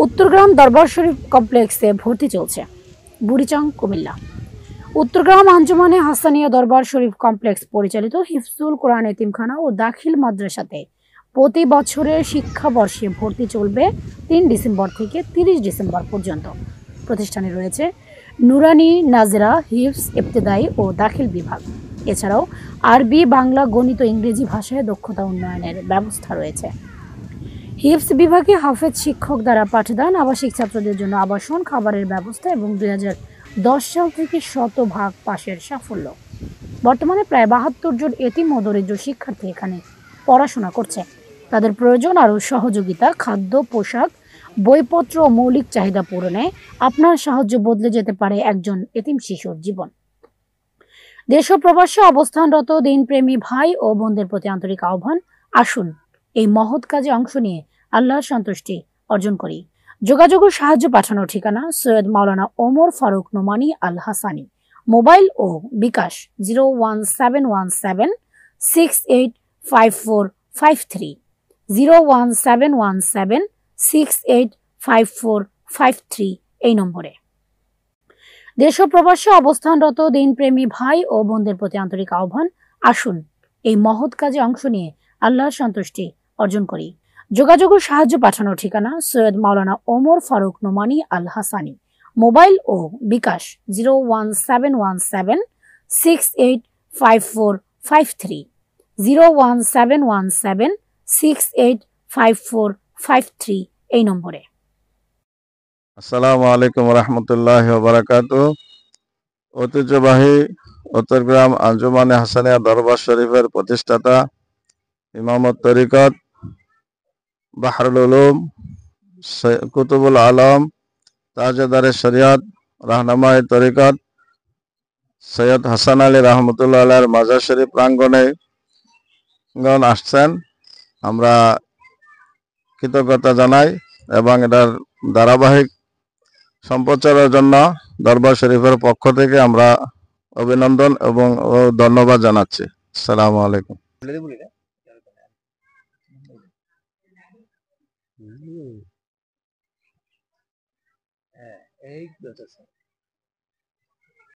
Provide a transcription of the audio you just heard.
উত্তরগ্রাম দরবার শরীফ কমপ্লেক্সে ভর্তি চলছে। বুড়িচং, কুমিল্লা। উত্তরগ্রাম আঞ্জুমানে হাসানিয়া দরবার শরীফ কমপ্লেক্স পরিচালিত হিফজুল কোরআন এতিমখানা ও দাখিল মাদ্রাসাতে প্রতি বছরের শিক্ষাবর্ষে ভর্তি চলবে ৩ ডিসেম্বর থেকে ৩০ ডিসেম্বর পর্যন্ত। প্রতিষ্ঠানে রয়েছে নুরানি, নাজরা, হিফজ, ইবতেদায়ী ও দাখিল বিভাগ। এছাড়াও আরবি, বাংলা, গণিত, ইংরেজি ভাষায় দক্ষতা উন্নয়নের ব্যবস্থা রয়েছে। হিফজ বিভাগে হাফেজ শিক্ষক দ্বারা পাঠদান, আবাসিক ছাত্রদের জন্য আবাসন, খাবারের ব্যবস্থা এবং ২০১০ সাল থেকে শতভাগ পাশের সাফল্য। বর্তমানে প্রায় ৭২ জন এতিম ও দরিদ্র শিক্ষার্থী এখানে পড়াশোনা করছে। তাদের প্রয়োজন আরও সহযোগিতা, খাদ্য, পোশাক, বইপত্র ও মৌলিক চাহিদা পূরণে আপনার সাহায্য বদলে যেতে পারে একজন এতিম শিশুর জীবন। দেশ ও প্রবাসে অবস্থানরত দিনপ্রেমী ভাই ও বোনদের প্রতি আন্তরিক আহ্বান, আসুন এই মহৎ কাজে অংশ নিয়ে আল্লাহর সন্তুষ্টি অর্জন করি। যোগাযোগ ও সাহায্য পাঠানোর ঠিকানা সৈয়দ মাওলানা ওমর ফারুক নোমানী আল হাসানি, মোবাইল ও বিকাশ 01717685453, 01717685453 এই নম্বরে। দেশ ও প্রবাসে অবস্থানরত দিনপ্রেমী ভাই ও বোনদের প্রতি আন্তরিক আহ্বান, আসুন এই মহৎ কাজে অংশ নিয়ে আল্লাহর সন্তুষ্টি অর্জন করি। যোগাযোগ ও সাহায্য পাঠানোর ঠিকানা সৈয়দ মাওলানা ওমর ফারুক নোমানী আল হাসানি, মোবাইল ও বিকাশ 01717685453, 01717685453 এই নম্বরে। আসসালামু আলাইকুম রহমতুল্লাহি ওয়া বারাকাতুহু। ঐতিহ্যবাহী উত্তরগ্রাম আঞ্জুমানে হাসানিয়া দরবার শরীফের প্রতিষ্ঠাতা ইমামত তরিকত বাহরুল উলুম কুতুবুল আলম তাজেদারে শরিয়ত রাহনামায়ে তরিকত সৈয়দ হাসান আলী রহমতুল্লাহ আলাইহির মাজার শরীফ প্রাঙ্গণে আসছেন। আমরা কৃতজ্ঞতা জানাই এবং এটার ধারাবাহিক সম্প্রচারের জন্য দরবার শরীফের পক্ষ থেকে আমরা অভিনন্দন এবং ধন্যবাদ জানাচ্ছি। আসসালামু আলাইকুম।